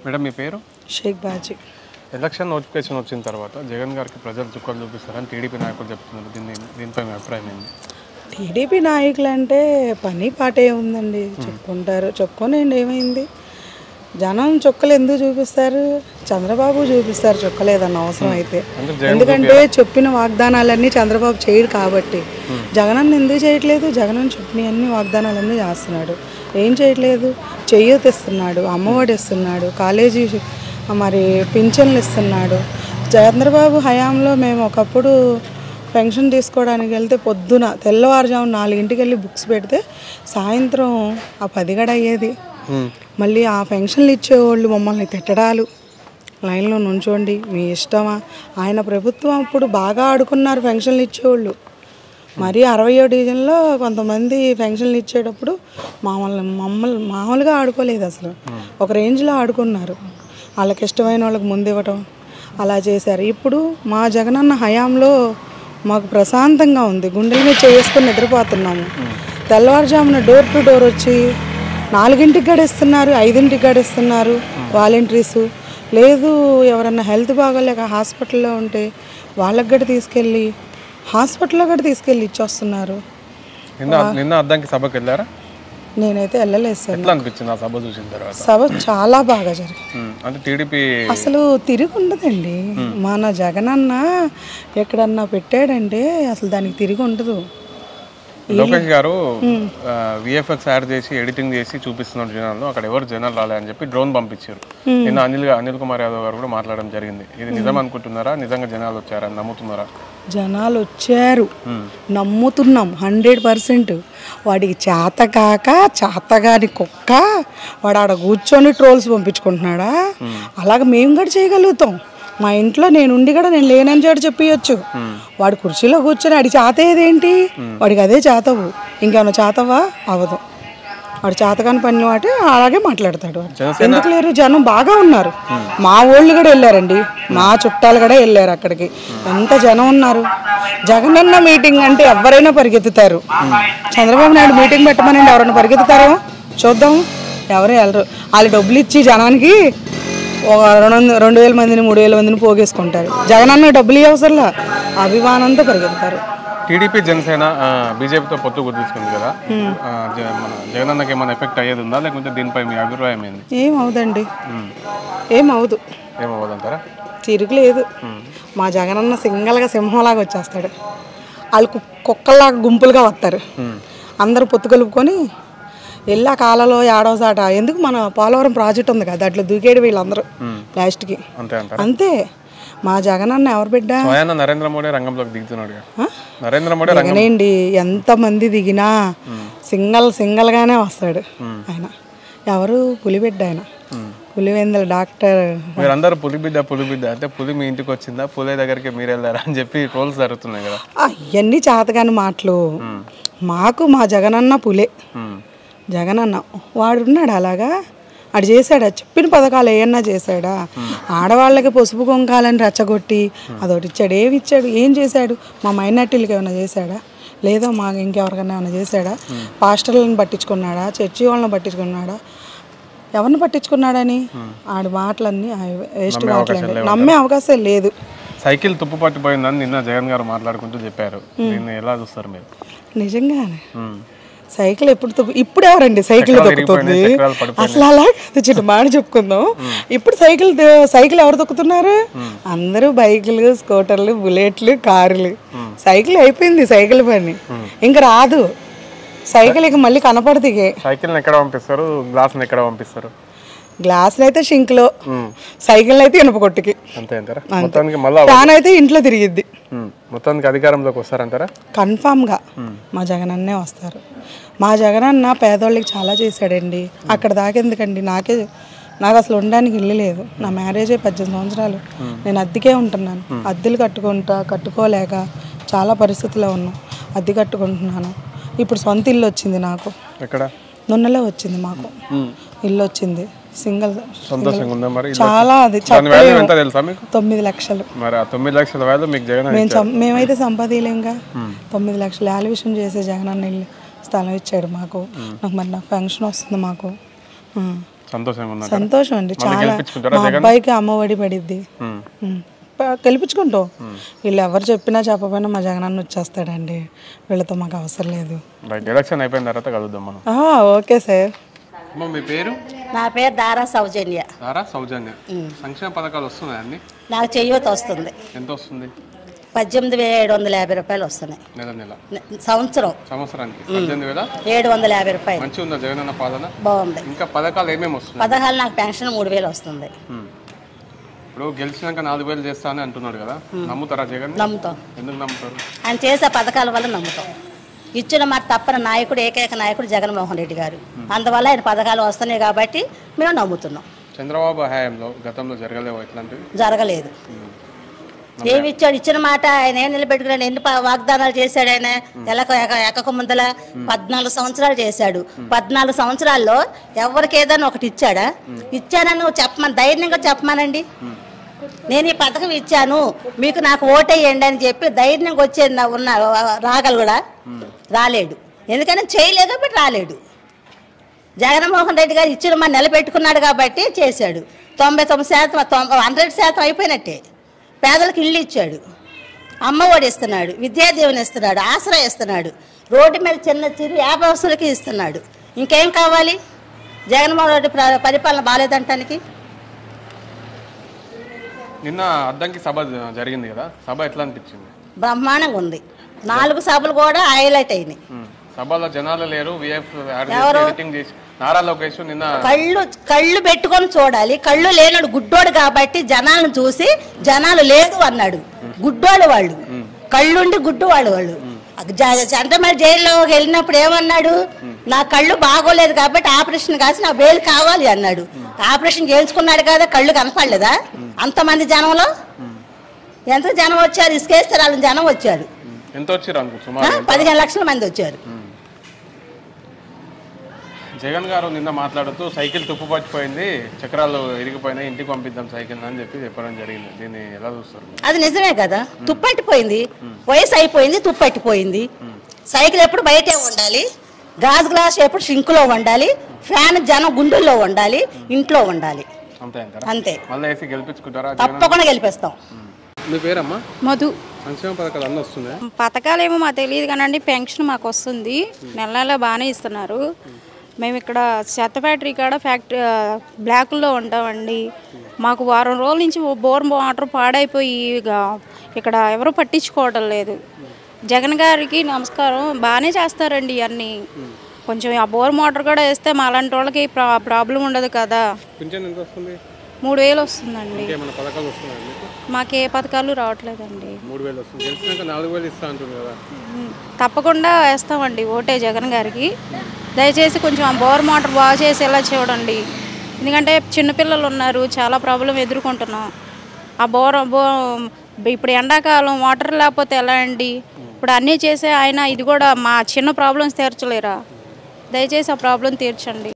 Madam మీ పేరు? Sheikh bhaji. Election notification వచ్చిన తర్వాత జగన్ గారికి ప్రజలు చుక్కలు చూపిస్తారని టీడీపీ నాయకులు చెప్తున్నారు. దీనిపై మీ అభిప్రాయం ఏంటి? టీడీపీ నాయకులు అంటే పని పాటే ఉందండి, చెప్పుకుంటారు. చెప్పుకోనండి, ఏమైంది? జనం చుక్కలు ఎందుకు చూపిస్తారు? చంద్రబాబు చూపిస్తారు చుక్కలేదన్న అవసరం అయితే. ఎందుకంటే చెప్పిన వాగ్దానాలన్నీ చంద్రబాబు చేయడు కాబట్టి. జగనన్న ఎందుకు చేయట్లేదు? జగనన్న చెప్పిన అన్ని వాగ్దానాలన్నీ చేస్తున్నాడు. ఏం చేయట్లేదు? చెయ్యూత ఇస్తున్నాడు, అమ్మఒడి ఇస్తున్నాడు, కాలేజీ మరి పింఛన్లు ఇస్తున్నాడు. చంద్రబాబు హయాంలో మేము ఒకప్పుడు పెన్షన్ తీసుకోవడానికి వెళ్తే పొద్దున తెల్లవారుజాము 4 వెళ్ళి బుక్స్ పెడితే సాయంత్రం 10 అయ్యేది. మళ్ళీ ఆ పెన్షన్లు ఇచ్చేవాళ్ళు మమ్మల్ని తిట్టడాలు, లైన్లో నుంచోండి మీ ఇష్టమా. ఆయన ప్రభుత్వం అప్పుడు బాగా ఆడుకున్నారు పెన్షన్లు ఇచ్చేవాళ్ళు. మరి 60వ డివిజన్లో కొంతమంది పెన్షన్లు ఇచ్చేటప్పుడు మమ్మల్ని మామూలుగా ఆడుకోలేదు, అసలు ఒక రేంజ్లో ఆడుకున్నారు. వాళ్ళకి ఇష్టమైన వాళ్ళకి ముందు ఇవ్వటం అలా చేశారు. ఇప్పుడు మా జగనన్న హయాంలో మాకు ప్రశాంతంగా ఉంది, గుండెల మీద చేసుకొని నిద్రపోతున్నాము. తెల్లవారుజామున డోర్ టు డోర్ వచ్చి 4 గడిస్తున్నారు, 5 గడిస్తున్నారు వాలంటీర్సు. లేదు ఎవరన్నా హెల్త్ బాగోలేక హాస్పిటల్లో ఉంటే వాళ్ళకి గడి తీసుకెళ్ళి హాస్పిటల్లో కూడా తీసుకెళ్ళి ఇచ్చొస్తున్నారు. నిన్న అద్దంకి సభకు వెళ్ళారా? నేనైతే వెళ్ళలేదు సార్. ఎట్లా అనిపించింది ఆ సభ చూసిన తర్వాత? సభ చాలా బాగా జరిగింది. అంటే టీడీపీ అసలు తిరిగి ఉండదండి. మన జగనన్న ఎక్కడన్నా పెట్టాడంటే అసలు దానికి తిరిగి ఉండదు. లోకేష్ గారు విఎఫ్ఎక్స్ యాడ్ చేసి ఎడిటింగ్ చేసి చూపిస్తున్నారు జనాలు, అక్కడ ఎవరు జనాలు రాలే అని చెప్పి డ్రోన్ పంపించారు. నిన్న అనిల్ కుమార్ యాదవ్ గారు కూడా మాట్లాడడం జరిగింది. ఇది నిజం అనుకుంటున్నారా? నిజంగా జనాలు వచ్చారని నమ్ముతున్నారా? జనాలు వచ్చారు, నమ్ముతున్నాం 100%. వాడికి చేతకాక చేతగాని కుక్క వాడు ఆడ కూర్చొని ట్రోల్స్ పంపించుకుంటున్నాడా? అలాగే మేము కూడా చేయగలుగుతాం. మా ఇంట్లో నేనుండి కూడా నేను లేనని చోటు చెప్పియచ్చు. వాడు కుర్చీలో కూర్చొని వాడి చేత ఏదేంటి? వాడికి అదే చేతవు, ఇంకేమన్నా చేతవా? అవ్వదు. వాడు చేతకాని పని వాటి అలాగే మాట్లాడతాడు. ఎందుకు లేరు? జనం బాగా ఉన్నారు. మా వాళ్ళు కూడా వెళ్ళారండి, మా చుట్టాలు కూడా వెళ్ళారు అక్కడికి. ఎంత జనం ఉన్నారు. జగనన్న మీటింగ్ అంటే ఎవరైనా పరిగెత్తుతారు. చంద్రబాబు నాయుడు మీటింగ్ పెట్టమనండి, ఎవరైనా పరిగెత్తుతారో చూద్దాం. ఎవరు వెళ్ళరు. వాళ్ళు డబ్బులు ఇచ్చి జనానికి 2,000 మందిని 3,000 మందిని పోగేసుకుంటారు. జగనన్న డబ్బులు అవసరంలా అభిమానంతో పరిగెత్తారు. టీడీపీ జనసేన బీజేపీతో పొత్తు కుదుర్చుకుంది కదా, జగనన్నకి ఏమైనా ఎఫెక్ట్ అయ్యేది ఉందా, లేకుంటే దీనిపై మీ అభిప్రాయం ఏంది? ఏమవుదండి, ఏమవుదు. ఏమవుదంటారా? తిరుగులేదు. మా జగనన్న సింగల్గా సింహంలాగా వచ్చేస్తాడు. వాళ్ళు కుక్కల్లాగా గుంపులుగా వస్తారు. అందరూ పొత్తు కలుపుకొని వెళ్ళా కాలలో ఏడవసాట. ఎందుకు మన పోలవరం ప్రాజెక్ట్ ఉంది కదా, అట్లా దూకేడు వీళ్ళందరూ లాస్ట్కి. అంతే. మా జగనన్న ఎవరు బిడ్డ? నరేంద్ర మోడీ రంగంలోకి దిగుతున్నాడు. దిగనండి, ఎంతమంది దిగినా సింగల్గానే వస్తాడు ఆయన. ఎవరు? పులిబిడ్డ ఆయన, పులివెందుల డాక్టర్. మీరందరూ పులిబిడ్డ అంటే పులి మీ ఇంటికి వచ్చిందా, పులి దగ్గరికి మీరు వెళ్ళారా అని చెప్పి ట్రోల్స్ జరుగుతున్నాయి కదా. అవన్నీ చేతగాని మాటలు. మాకు మా జగనన్న పులే. జగనన్న వాడున్నాడు అలాగా, వాడు చేశాడా? చెప్పిన పథకాలు ఏమన్నా చేశాడా? ఆడవాళ్ళకి పసుపు కుంకాలని రెచ్చగొట్టి అదొకటి ఇచ్చాడు. ఏమి ఇచ్చాడు? ఏం చేశాడు? మా మైనార్టీలకి ఏమైనా చేశాడా? లేదా మా ఇంకెవరికైనా ఏమైనా చేశాడా? పాస్టర్లను పట్టించుకున్నాడా? చర్చి వాళ్ళని పట్టించుకున్నాడా? ఎవరిని పట్టించుకున్నాడని ఆడి మాటలన్నీ వేస్ట్ మాటలండి, నమ్మే అవకాశం లేదు. సైకిల్ తుప్పు పట్టిపోయిందని నిన్న జగన్ గారు మాట్లాడుకుంటూ చెప్పారు. దీన్ని ఎలా చూస్తారు మీరు? నిజంగానే సైకిల్ ఇప్పుడు ఎవరండి సైకిల్ తొక్కుతుంది? అసలు అలా కాదు, చిన్న మాట చెప్పుకుందాం. ఇప్పుడు సైకిల్ ఎవరు తొక్కుతున్నారు? అందరూ బైకులు, స్కూటర్లు, బుల్లెట్లు, కారులు. సైకిల్ అయిపోయింది, సైకిల్ పని ఇంకా రాదు. సైకిల్ ఇక మళ్ళీ కనపడదు. సైకిల్ ఎక్కడ పంపిస్తారు? గ్లాస్ ఎక్కడ పంపిస్తారు? గ్లాసులు అయితే షింక్లో, సైకిల్ అయితే ఇనుప కొట్టుకి. ఫ్యాన్ అయితే ఇంట్లో తిరిగిద్ది. మొత్తానికి అధికారంలోకి వస్తారంటారా? కన్ఫామ్గా మా జగనన్నే వస్తారు. మా జగనన్న పేదోళ్ళకి చాలా చేశాడండి. అక్కడ దాకా ఎందుకండి, నాకు అసలు ఉండడానికి ఇల్లు లేదు. నా మ్యారేజే 18 సంవత్సరాలు. నేను అద్దెకే ఉంటున్నాను. అద్దెలు కట్టుకోలేక చాలా పరిస్థితిలో ఉన్నాను. అద్దె కట్టుకుంటున్నాను. ఇప్పుడు సొంత ఇల్లు వచ్చింది నాకు. నున్నలో వచ్చింది మాకు ఇల్లు వచ్చింది. సింగిల్ చాలా. అది 9 లక్షలు. మేమైతే సంపాదించలేంగా. 9 లక్షలు ఆల్విషన్ చేసే జగనన్న ఇల్లు స్థలం ఇచ్చాడు మాకు. నాకు ఫంక్షన్ వస్తుంది మాకు. సంతోషంగా ఉన్నారు. సంతోషం అండి మళ్ళీ చాలా. గెలిపించుకుంటారా మా జగన్? అబ్బాయికి అమ్మఒడి పడిద్ది. గెలిపించుకుంటాం. వీళ్ళు ఎవరు చెప్పినా చెప్పకపోయినా మా జగనన్న వచ్చేస్తాడండి. వీళ్ళతో మాకు అవసరం లేదు. రైట్, ఎలక్షన్ అయిపోయిన తర్వాత కలుద్దాం మనం. Okay sir. అమ్మ మీ పేరు? నా పేరు దారా సౌజన్య. దారా సౌజన్య. సంక్షేమ పథకాలు వస్తున్నాయి అన్ని? నాకు చెయ్యూత వస్తుంది. ఎంత వస్తుంది? 18,750 రూపాయలు వస్తున్నాయి నెల నెల. సంవత్సరానికి 18,750 రూపాయలు. మంచిగా ఉందా జగనన్న పాలన? బాగుంది. ఇంకా పథకాలు ఏమేమి వస్తున్నాయి? పథకాలు నాకు పెన్షన్ 3,000 వస్తుంది. ఇప్పుడు గెలిచినాక 4,000 చేస్తా అని అంటున్నాడు కదా, నమ్ముతారా జగన్? నమ్ముతాం. ఎందుకు నమ్ముతారు? ఆయన చేసే పథకాల వల్ల నమ్ముతాం. ఇచ్చిన మాట తప్పని నాయకుడు, ఏకైక నాయకుడు జగన్మోహన్ రెడ్డి గారు. అందువల్ల ఆయన పథకాలు వస్తున్నాయి కాబట్టి మేము నమ్ముతున్నాం. చంద్రబాబు హయాంలో గతంలో జరగలేవు ఇట్లాంటివి? జరగలేదు. ఏమి ఇచ్చాడు? ఇచ్చిన మాట ఆయన ఏం నిలబెట్టుకున్నాడు? ఎన్ని వాగ్దానాలు చేశాడు ఆయన? ఎక్కక ముందల 14 సంవత్సరాలు చేశాడు. 14 సంవత్సరాల్లో ఎవరికి ఏదైనా ఒకటి ఇచ్చాడా? ఇచ్చానని నువ్వు చెప్పమని ధైర్యంగా చెప్పమానండి. నేను ఈ పథకం ఇచ్చాను, మీకు నాకు ఓటేయండి అని చెప్పి ధైర్యంగా వచ్చేది ఉన్న రాగలు కూడా రాలేడు. ఎందుకంటే చేయలేదు కాబట్టి రాలేడు. జగన్మోహన్ రెడ్డి గారు ఇచ్చిన మన నిలబెట్టుకున్నాడు కాబట్టి చేశాడు. 99%, 100% అయిపోయినట్టే. పేదలకు ఇల్లు ఇచ్చాడు, అమ్మ ఒడి ఇస్తున్నాడు, విద్యాదీవెన ఇస్తున్నాడు, ఆసరా ఇస్తున్నాడు, రోడ్డు మీద చిన్న చిరు వ్యాపారస్తులకి ఇస్తున్నాడు. ఇంకేం కావాలి? జగన్మోహన్ రెడ్డి పరిపాలన బాగాలేదంటానికి. నిన్న అద్దంకి సభ జరిగింది కదా, సభ ఎట్లా అనిపించింది? బ్రహ్మాండంగా ఉంది. 4 సభలు కూడా హైలైట్ అయినాయి. సభలో జనాలు లేరు. నారా లోకేష్ నిన్న కళ్ళు పెట్టుకొని చూడాలి. కళ్ళు లేనాడు గుడ్డోడు కాబట్టి జనాలను చూసి జనాలు లేదు అన్నాడు. గుడ్డోడు వాళ్ళు, కళ్ళుండి గుడ్డు వాళ్ళు. చంద్రబాబు జైల్లో వెళ్ళినప్పుడు ఏమన్నాడు? నా కళ్ళు బాగోలేదు కాబట్టి ఆపరేషన్ కాసి నా బెయిల్ కావాలి అన్నాడు. ఆపరేషన్ చేయించుకున్నాడు కదా, కళ్ళు కనపడలేదా? అంతమంది జనంలో ఎంత జనం వచ్చారు? ఇసుకేస్తే వాళ్ళ జనం వచ్చారు. 15 లక్షల మంది వచ్చారు. జగన్ గారు నిన్న మాట్లాడుతూ సైకిల్ తుప్పు పట్టిపోయింది, చక్రాలు ఇరిగిపోయినాయి, ఇంటికి పంపిద్దాం సైకిల్ అని చెప్పడం జరిగింది. దీన్ని ఎలా చూస్తారు? అది నిజమే కదా. తుప్పట్టిపోయింది, వయసు అయిపోయింది, తుప్పట్టిపోయింది. సైకిల్ ఎప్పుడు బయటే ఉండాలి, గాజు గ్లాస్ ఎప్పుడు షింకులో ఉండాలి, ఫ్యాన్ జనం గుండెల్లో ఉండాలి, ఇంట్లో ఉండాలి. అంతే. తప్పకుండా గెలిపిస్తాం. మీ పేరమ్మా? మధు. సంక్షేమ పథకాలు అన్నీ వస్తున్నాయి? పథకాలు ఏమో మాకు తెలియదు కానండి, పెన్షన్ మాకు వస్తుంది. నెల నెల బాగానే ఇస్తున్నారు. మేము ఇక్కడ చెత్త ఫ్యాక్టరీ కాడ బ్లాక్లో ఉంటామండి. మాకు వారం రోజుల నుంచి బోర్ వాటర్ పాడైపోయి ఇక్కడ ఎవరు పట్టించుకోవడం లేదు. జగన్ గారికి నమస్కారం, బాగానే చేస్తారండి ఇవన్నీ. కొంచెం ఆ బోర్ మోటార్ కూడా వేస్తే మా అలాంటి వాళ్ళకి ప్రాబ్లం ఉండదు కదా. 3,000 వస్తుందండి. మాకే పథకాలు రావట్లేదండి. తప్పకుండా వేస్తామండి ఓటే జగన్ గారికి. దయచేసి కొంచెం ఆ బోర్ మోటార్ బాగా చేసి ఎలా చూడండి. ఎందుకంటే చిన్నపిల్లలు ఉన్నారు, చాలా ప్రాబ్లం ఎదుర్కొంటున్నాం. ఆ ఇప్పుడు ఎండాకాలం వాటర్ లేకపోతే ఎలా అండి? ఇప్పుడు అన్నీ చేసే ఆయన ఇది కూడా మా చిన్న ప్రాబ్లమ్స్ తీర్చలేరా? దయచేసి ఆ ప్రాబ్లం తీర్చండి.